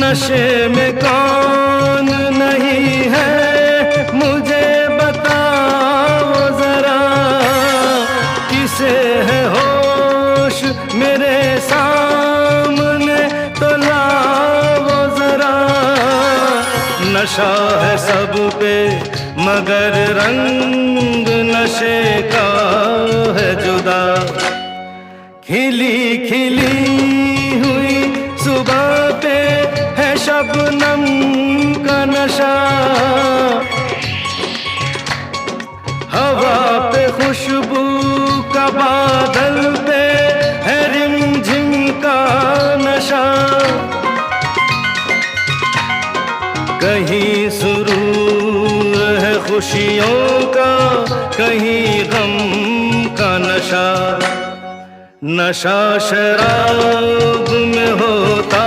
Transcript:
नशे में कौन नहीं है मुझे बताओ जरा, किसे है होश मेरे सामने तो लाओ जरा। नशा है सब पे मगर रंग नशे का है जुदा। खिली खिली हुई सुबह पे है शबनम का नशा, हवा पे खुशबू का बादल पे है रिमझिम का नशा। कहीं सुरूर है खुशियों का, कहीं गम का नशा। नशा शराब में होता